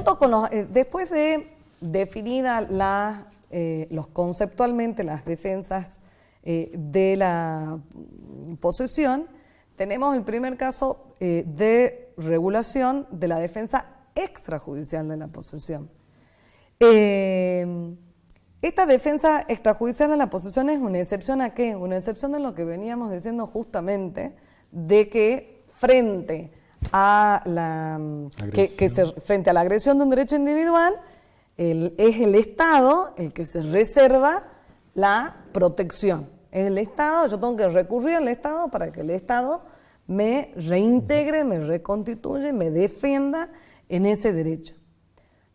Junto con después de definida conceptualmente las defensas de la posesión, tenemos el primer caso de regulación de la defensa extrajudicial de la posesión. Esta defensa extrajudicial de la posesión es una excepción ¿a qué? Una excepción de lo que veníamos diciendo justamente, de que frente a frente a la agresión de un derecho individual, es el Estado el que se reserva la protección. Es el Estado, yo tengo que recurrir al Estado para que el Estado me reintegre, me reconstituya, me defienda en ese derecho.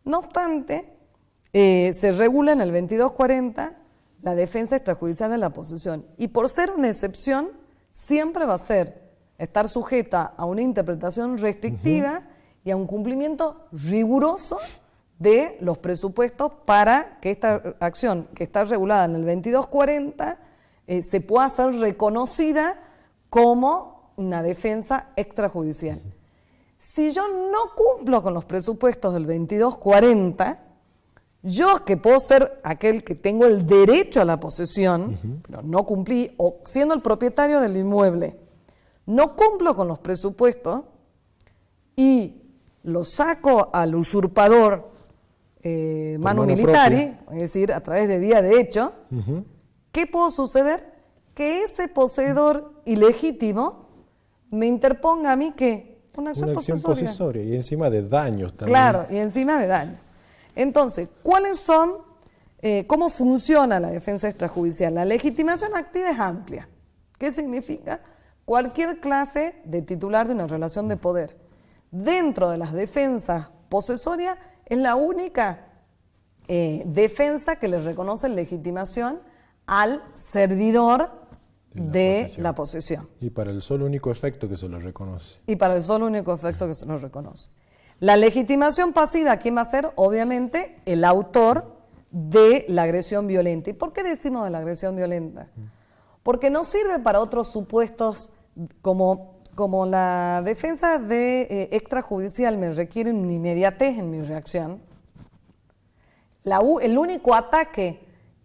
No obstante, se regula en el 2240 la defensa extrajudicial de la posesión, y por ser una excepción siempre va a estar sujeta a una interpretación restrictiva y a un cumplimiento riguroso de los presupuestos para que esta acción, que está regulada en el 2240, se pueda ser reconocida como una defensa extrajudicial. Si yo no cumplo con los presupuestos del 2240, yo, que puedo ser aquel que tengo el derecho a la posesión, pero no cumplí, o siendo el propietario del inmueble, no cumplo con los presupuestos y lo saco al usurpador manu militari, es decir, a través de vía de hecho, ¿qué puede suceder? Que ese poseedor ilegítimo me interponga a mí, ¿qué? Una acción posesoria. Y encima de daños también. Claro, y encima de daños. Entonces, ¿cuáles son, cómo funciona la defensa extrajudicial? La legitimación activa es amplia. ¿Qué significa? Cualquier clase de titular de una relación de poder. Dentro de las defensas posesorias es la única defensa que le reconoce legitimación al servidor de la posesión. Y para el solo único efecto que se lo reconoce. Y para el solo único efecto que se lo reconoce. La legitimación pasiva, ¿quién va a ser? Obviamente el autor de la agresión violenta. ¿Y por qué decimos de la agresión violenta? Porque no sirve para otros supuestos como la defensa de extrajudicial me requiere una inmediatez en mi reacción. El único ataque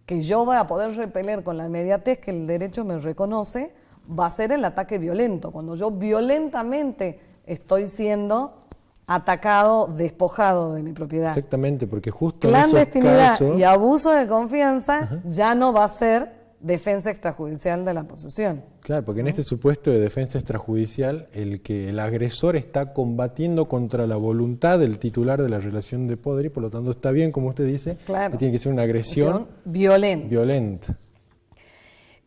que yo voy a poder repeler con la inmediatez que el derecho me reconoce va a ser el ataque violento, cuando yo violentamente estoy siendo atacado, despojado de mi propiedad. Exactamente, porque justo en esos clandestinidad casos... y abuso de confianza ya no va a ser defensa extrajudicial de la posesión. Claro, porque en este supuesto de defensa extrajudicial, el agresor está combatiendo contra la voluntad del titular de la relación de poder y por lo tanto está bien, como usted dice, claro, que tiene que ser una agresión violenta.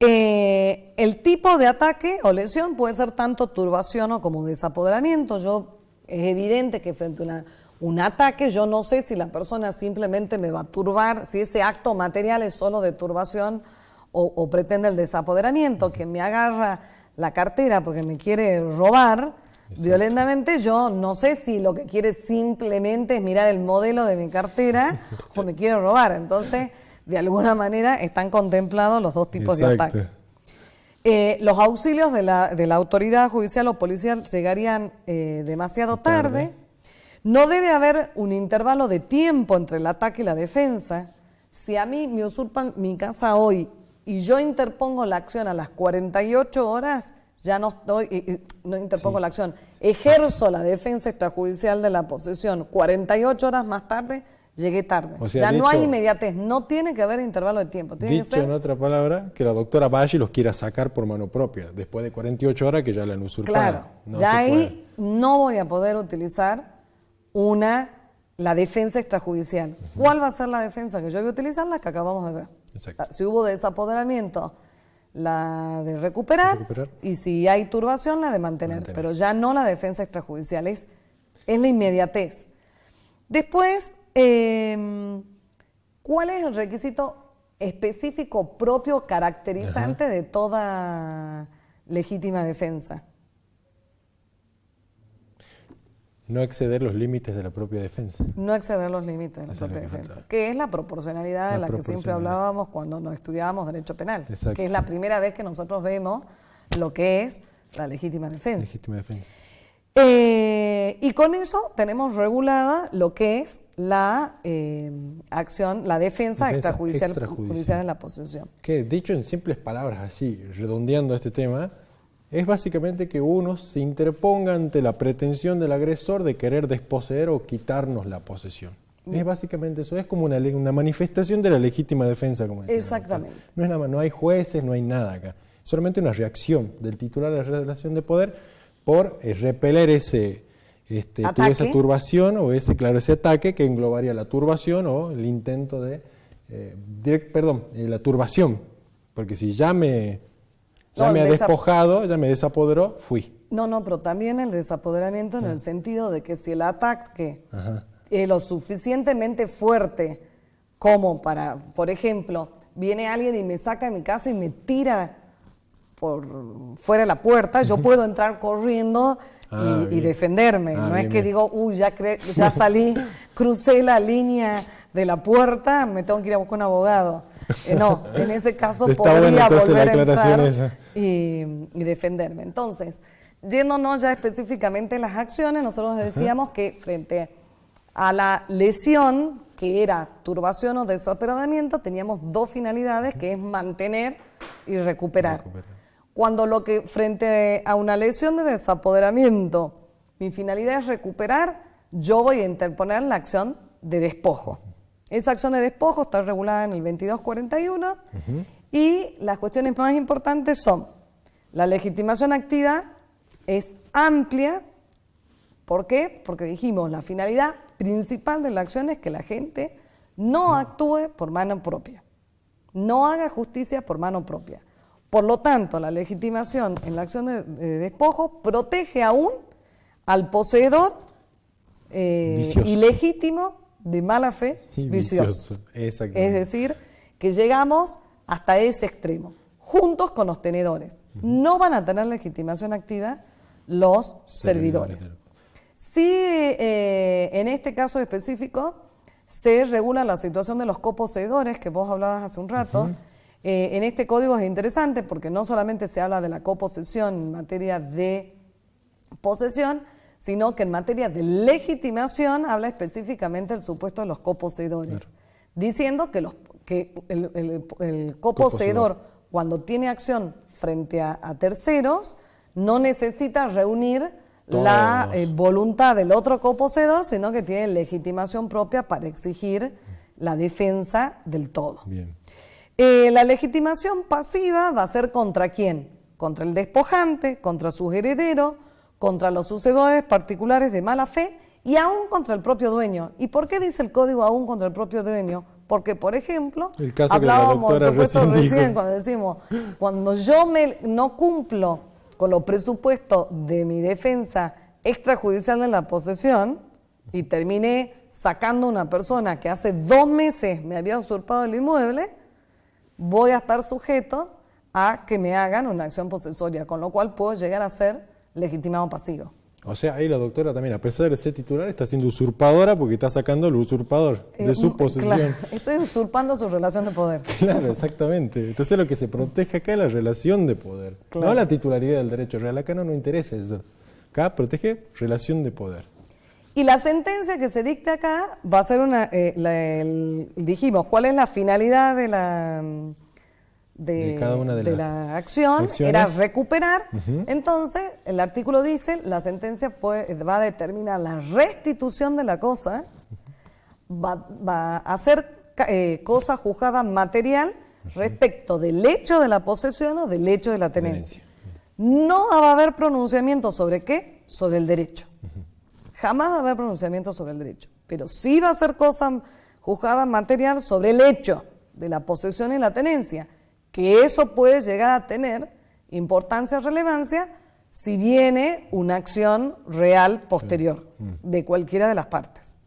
El tipo de ataque o lesión puede ser tanto turbación o como desapoderamiento. Es evidente que frente a un ataque yo no sé si la persona simplemente me va a turbar, si ese acto material es solo de turbación o pretende el desapoderamiento, que me agarra la cartera porque me quiere robar violentamente. Yo no sé si lo que quiere simplemente es mirar el modelo de mi cartera o me quiere robar. Entonces, de alguna manera están contemplados los dos tipos de ataque. Los auxilios de la autoridad judicial o policial llegarían demasiado tarde. No debe haber un intervalo de tiempo entre el ataque y la defensa. Si a mí me usurpan mi casa hoy y yo interpongo la acción a las 48 horas, ya no interpongo la acción, ejerzo la defensa extrajudicial de la posesión 48 horas más tarde, llegué tarde. O sea, ya no hay inmediatez, no tiene que haber intervalo de tiempo. Dicho en otra palabra, que la doctora vaya y los quiera sacar por mano propia, después de 48 horas que ya la han usurpado. Claro, no ya ahí no voy a poder utilizar la defensa extrajudicial. ¿Cuál va a ser la defensa que yo voy a utilizar? La que acabamos de ver. Exacto. Si hubo desapoderamiento, la de recuperar, y si hay turbación, la de mantener. Pero ya no la defensa extrajudicial, es la inmediatez. Después, ¿cuál es el requisito específico, propio, caracterizante de toda legítima defensa? No exceder los límites de la propia defensa. No exceder los límites de la propia defensa, que es la proporcionalidad de la que siempre hablábamos cuando nos estudiábamos derecho penal, que es la primera vez que nosotros vemos lo que es la legítima defensa. Legítima defensa. Y con eso tenemos regulada lo que es la acción, la defensa extrajudicial de la posesión. Que dicho en simples palabras, así, redondeando este tema, es básicamente que uno se interponga ante la pretensión del agresor de querer desposeer o quitarnos la posesión. Es básicamente eso, es como una manifestación de la legítima defensa, como decía. Exactamente. No hay jueces, no hay nada acá. Solamente una reacción del titular de la relación de poder por repeler esa turbación o ese ataque que englobaría la turbación o el intento de... la turbación. Porque si ya me ha despojado, ya me desapoderó, fui. No, pero también el desapoderamiento en el sentido de que si el ataque... es lo suficientemente fuerte como para, por ejemplo, viene alguien y me saca de mi casa y me tira por fuera de la puerta, yo puedo entrar corriendo y defenderme. No es que digo, ya salí, crucé la línea de la puerta, me tengo que ir a buscar un abogado. No, en ese caso podría volver a entrar y defenderme. Entonces, yéndonos ya específicamente a las acciones, nosotros decíamos que frente a la lesión, que era turbación o desapoderamiento, teníamos dos finalidades, que es mantener y recuperar. Cuando frente a una lesión de desapoderamiento, mi finalidad es recuperar, yo voy a interponer la acción de despojo. Esa acción de despojo está regulada en el 2241 y las cuestiones más importantes son: la legitimación activa es amplia. ¿Por qué? Porque dijimos, la finalidad principal de la acción es que la gente no actúe por mano propia, no haga justicia por mano propia. Por lo tanto, la legitimación en la acción de despojo protege aún al poseedor ilegítimo de mala fe vicioso. Es decir, que llegamos hasta ese extremo, juntos con los tenedores. No van a tener legitimación activa los servidores. Sí, en este caso específico se regula la situación de los coposeedores, que vos hablabas hace un rato. En este código es interesante porque no solamente se habla de la coposesión en materia de posesión, sino que en materia de legitimación habla específicamente del supuesto de los coposeedores, diciendo que el coposeedor, cuando tiene acción frente a terceros, no necesita reunir la voluntad del otro coposeedor, sino que tiene legitimación propia para exigir la defensa del todo. Bien. La legitimación pasiva va a ser ¿contra quién? Contra el despojante, contra sus herederos, contra los sucedores particulares de mala fe y aún contra el propio dueño. ¿Y por qué dice el código aún contra el propio dueño? Porque, por ejemplo, hablábamos recién cuando decimos, cuando yo no cumplo con los presupuestos de mi defensa extrajudicial de la posesión y terminé sacando a una persona que hace 2 meses me había usurpado el inmueble, voy a estar sujeto a que me hagan una acción posesoria, con lo cual puedo llegar a ser legitimado pasivo. O sea, ahí la doctora también, a pesar de ser titular, está siendo usurpadora porque está sacando al usurpador de su posesión. Claro, estoy usurpando su relación de poder. Claro, exactamente. Entonces lo que se protege acá es la relación de poder, no la titularidad del derecho real. Acá no nos interesa eso. Acá protege relación de poder. Y la sentencia que se dicte acá va a ser dijimos, ¿cuál es la finalidad de cada una de las acciones? Era recuperar. Entonces, el artículo dice, la sentencia va a determinar la restitución de la cosa, va a hacer cosa juzgada material respecto del hecho de la posesión o del hecho de la tenencia. No va a haber pronunciamiento sobre qué, sobre el derecho. Jamás va a haber pronunciamiento sobre el derecho, pero sí va a ser cosa juzgada material sobre el hecho de la posesión y la tenencia, que eso puede llegar a tener importancia, relevancia, si viene una acción real posterior de cualquiera de las partes.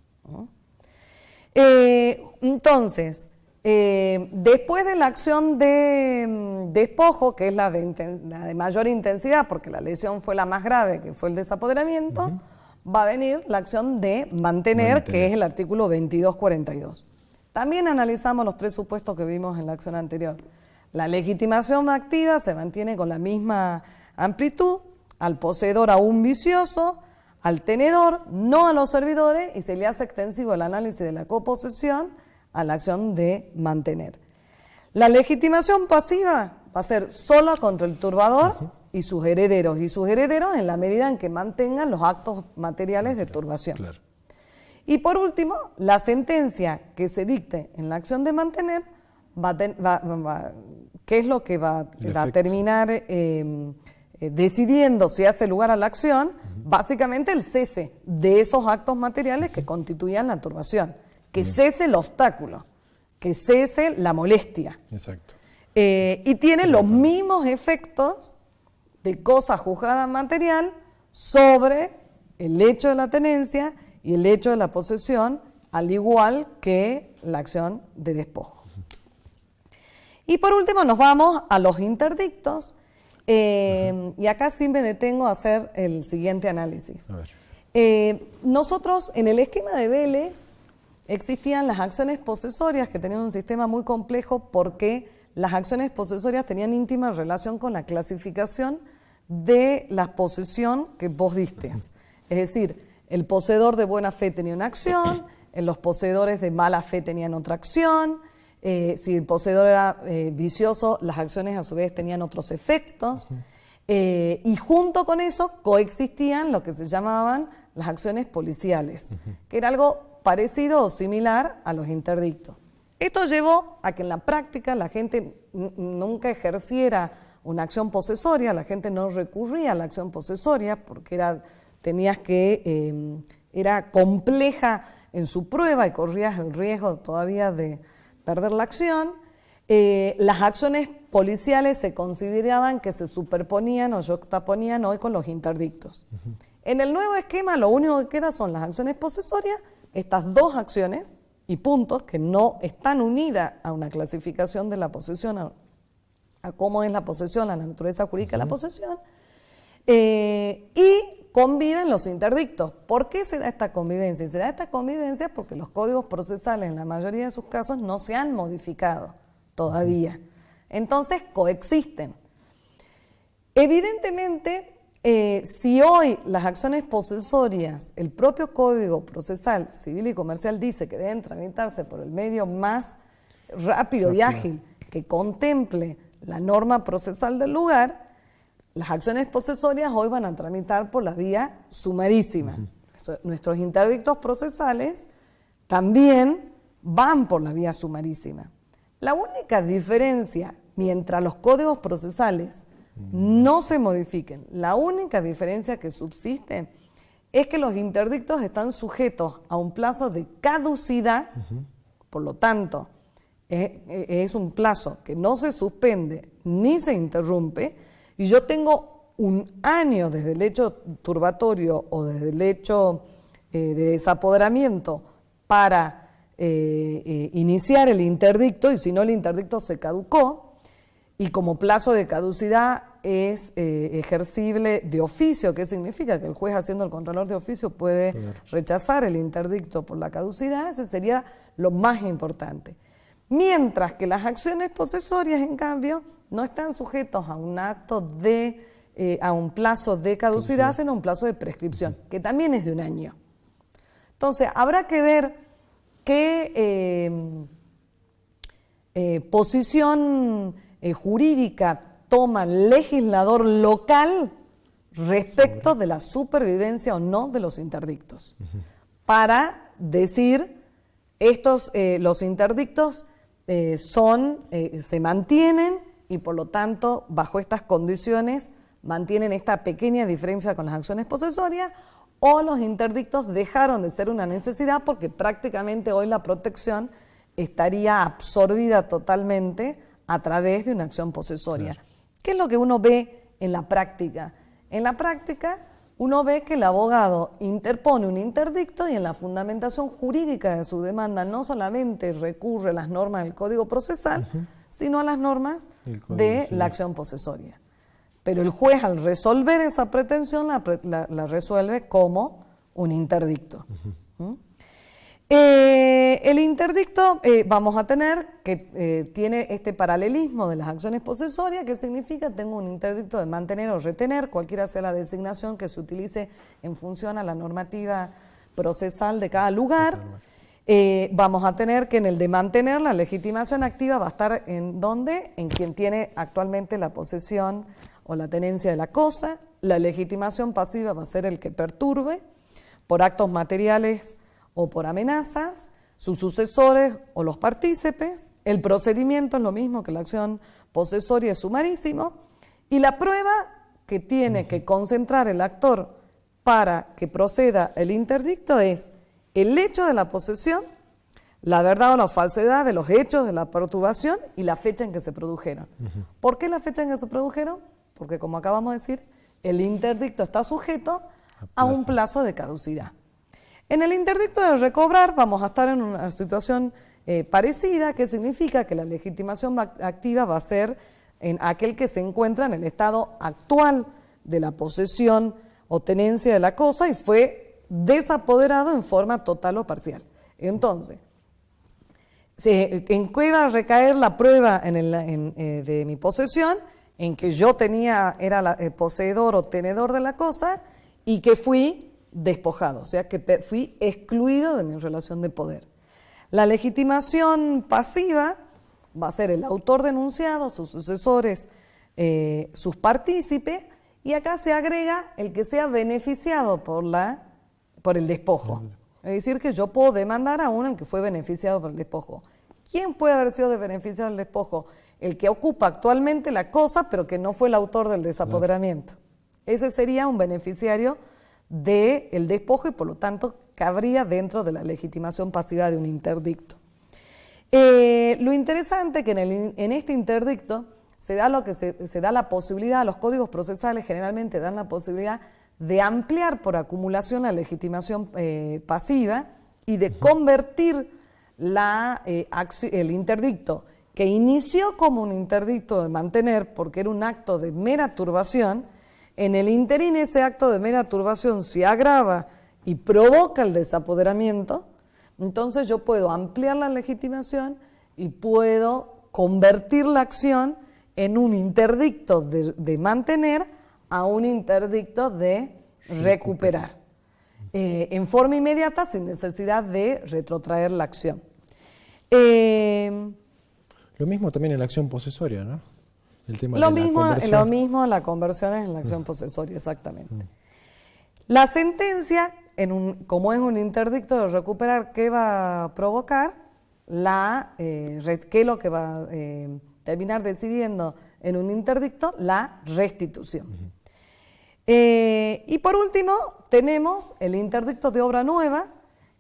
Entonces, después de la acción de despojo, que es la de mayor intensidad, porque la lesión fue la más grave, que fue el desapoderamiento, va a venir la acción de mantener, que es el artículo 2242. También analizamos los 3 supuestos que vimos en la acción anterior. La legitimación activa se mantiene con la misma amplitud, al poseedor aún vicioso, al tenedor, no a los servidores, y se le hace extensivo el análisis de la coposesión a la acción de mantener. La legitimación pasiva va a ser solo contra el turbador y sus herederos en la medida en que mantengan los actos materiales de turbación. Claro. Y por último, la sentencia que se dicte en la acción de mantener, ¿qué es lo que va a terminar decidiendo si hace lugar a la acción? Básicamente el cese de esos actos materiales que constituían la turbación, que cese el obstáculo, que cese la molestia. Exacto. Y tiene los mismos efectos de cosa juzgada material sobre el hecho de la tenencia y el hecho de la posesión, al igual que la acción de despojo. Y por último nos vamos a los interdictos, y acá sí me detengo a hacer el siguiente análisis. A ver. Nosotros en el esquema de Vélez existían las acciones posesorias que tenían un sistema muy complejo porque las acciones posesorias tenían íntima relación con la clasificación de la posesión que vos diste. Es decir, el poseedor de buena fe tenía una acción, los poseedores de mala fe tenían otra acción, si el poseedor era vicioso, las acciones a su vez tenían otros efectos, y junto con eso coexistían lo que se llamaban las acciones policiales, que era algo parecido o similar a los interdictos. Esto llevó a que en la práctica la gente nunca ejerciera una acción posesoria, la gente no recurría a la acción posesoria porque era compleja en su prueba y corrías el riesgo todavía de perder la acción. Las acciones policiales se consideraban que se superponían o yuxtaponían hoy con los interdictos. En el nuevo esquema lo único que queda son las acciones posesorias, estas dos acciones y puntos que no están unidas a una clasificación de la posesión, a cómo es la posesión, la naturaleza jurídica de la posesión, y conviven los interdictos. ¿Por qué se da esta convivencia? Y se da esta convivencia porque los códigos procesales en la mayoría de sus casos no se han modificado todavía. Entonces coexisten. Evidentemente, si hoy las acciones posesorias, el propio Código Procesal Civil y Comercial dice que deben tramitarse por el medio más rápido y ágil que contemple la norma procesal del lugar, las acciones posesorias hoy van a tramitar por la vía sumarísima. Nuestros interdictos procesales también van por la vía sumarísima. La única diferencia, mientras los códigos procesales no se modifiquen, la única diferencia que subsiste es que los interdictos están sujetos a un plazo de caducidad, por lo tanto, es un plazo que no se suspende ni se interrumpe, y yo tengo un año desde el hecho turbatorio o desde el hecho de desapoderamiento para iniciar el interdicto, y si no el interdicto se caducó, y como plazo de caducidad es ejercible de oficio. ¿Qué significa? Que el juez, haciendo el contralor de oficio, puede rechazar el interdicto por la caducidad. Ese sería lo más importante. Mientras que las acciones posesorias, en cambio, no están sujetos a un acto a un plazo de caducidad, sino a un plazo de prescripción, que también es de un año. Entonces, habrá que ver qué posición jurídica toma el legislador local respecto de la supervivencia o no de los interdictos, para decir los interdictos se mantienen y por lo tanto bajo estas condiciones mantienen esta pequeña diferencia con las acciones posesorias, o los interdictos dejaron de ser una necesidad porque prácticamente hoy la protección estaría absorbida totalmente a través de una acción posesoria. Claro. ¿Qué es lo que uno ve en la práctica? En la práctica uno ve que el abogado interpone un interdicto y en la fundamentación jurídica de su demanda no solamente recurre a las normas del Código Procesal, sino a las normas de la acción posesoria. Pero el juez, al resolver esa pretensión, la resuelve como un interdicto. El interdicto vamos a tener que tiene este paralelismo de las acciones posesorias, que significa tengo un interdicto de mantener o retener, cualquiera sea la designación que se utilice en función a la normativa procesal de cada lugar. Vamos a tener que en el de mantener la legitimación activa va a estar en ¿dónde? En quien tiene actualmente la posesión o la tenencia de la cosa. La legitimación pasiva va a ser el que perturbe por actos materiales o por amenazas, sus sucesores o los partícipes. El procedimiento es lo mismo que la acción posesoria, es sumarísimo, y la prueba que tiene que concentrar el actor para que proceda el interdicto es el hecho de la posesión, la verdad o la falsedad de los hechos de la perturbación y la fecha en que se produjeron. ¿Por qué la fecha en que se produjeron? Porque, como acabamos de decir, el interdicto está sujeto a un plazo de caducidad. En el interdicto de recobrar vamos a estar en una situación parecida, que significa que la legitimación activa va a ser en aquel que se encuentra en el estado actual de la posesión o tenencia de la cosa y fue desapoderado en forma total o parcial. Entonces, ¿en qué va a recaer la prueba de mi posesión? En que yo era poseedor o tenedor de la cosa y que fui despojado, o sea que fui excluido de mi relación de poder. La legitimación pasiva va a ser el autor denunciado, sus sucesores, sus partícipes, y acá se agrega el que sea beneficiado por el despojo. Es decir, que yo puedo demandar a uno en que fue beneficiado por el despojo. ¿Quién puede haber sido beneficiado del despojo? El que ocupa actualmente la cosa, pero que no fue el autor del desapoderamiento. Ese sería un beneficiario del despojo y por lo tanto cabría dentro de la legitimación pasiva de un interdicto. Lo interesante es que en este interdicto se da la posibilidad, los códigos procesales generalmente dan la posibilidad de ampliar por acumulación la legitimación pasiva y de convertir el interdicto que inició como un interdicto de mantener porque era un acto de mera turbación. En el interín ese acto de mera turbación se agrava y provoca el desapoderamiento, entonces yo puedo ampliar la legitimación y puedo convertir la acción en un interdicto de mantener a un interdicto de recuperar, en forma inmediata sin necesidad de retrotraer la acción. Lo mismo también en la acción posesoria, ¿no? El tema Lo de mismo, la conversión. la conversión es en la acción posesoria, exactamente. La sentencia, como es un interdicto de recuperar, ¿qué va a provocar? ¿Qué es lo que va a terminar decidiendo en un interdicto? La restitución. Y por último, tenemos el interdicto de obra nueva,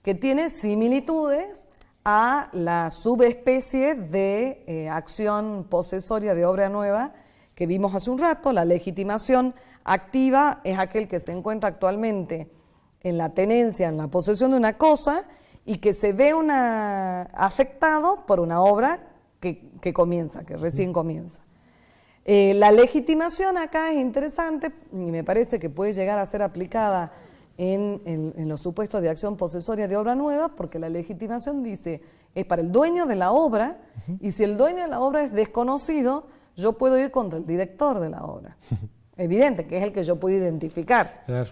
que tiene similitudes a la subespecie de acción posesoria de obra nueva que vimos hace un rato. La legitimación activa es aquel que se encuentra actualmente en la tenencia, en la posesión de una cosa y que se ve afectado por una obra que comienza, que recién comienza. La legitimación acá es interesante y me parece que puede llegar a ser aplicada en los supuestos de acción posesoria de obra nueva, porque la legitimación dice, es para el dueño de la obra, y si el dueño de la obra es desconocido, yo puedo ir contra el director de la obra. Evidente, que es el que yo puedo identificar. Claro,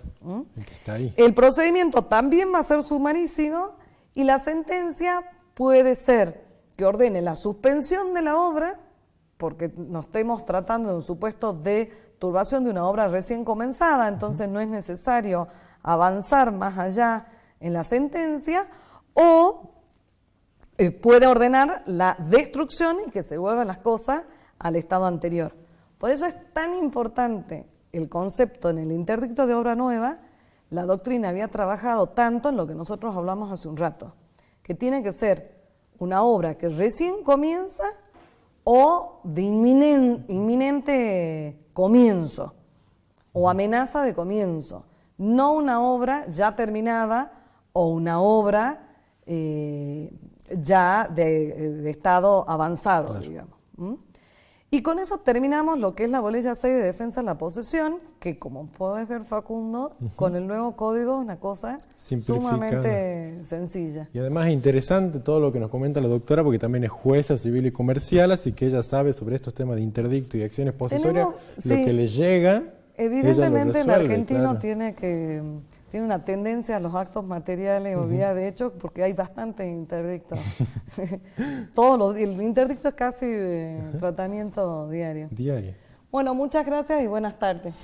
el que está ahí. El procedimiento también va a ser sumarísimo, y la sentencia puede ser que ordene la suspensión de la obra, porque nos estemos tratando de un supuesto de turbación de una obra recién comenzada, entonces no es necesario avanzar más allá en la sentencia, o puede ordenar la destrucción y que se vuelvan las cosas al estado anterior. Por eso es tan importante el concepto en el interdicto de obra nueva. La doctrina había trabajado tanto en lo que nosotros hablamos hace un rato, que tiene que ser una obra que recién comienza o de inminente comienzo o amenaza de comienzo, no una obra ya terminada o una obra ya de estado avanzado, claro, digamos. Y con eso terminamos lo que es la bolilla 6 de defensa de la posesión, que como podés ver, Facundo, con el nuevo código es una cosa Simplificada. sumamente sencilla. Y además es interesante todo lo que nos comenta la doctora, porque también es jueza civil y comercial, así que ella sabe sobre estos temas de interdicto y acciones posesorias, lo que le llega. Evidentemente el argentino claro. tiene una tendencia a los actos materiales o vías de hecho, porque hay bastante interdicto. El interdicto es casi de tratamiento diario. Diario. Bueno, muchas gracias y buenas tardes.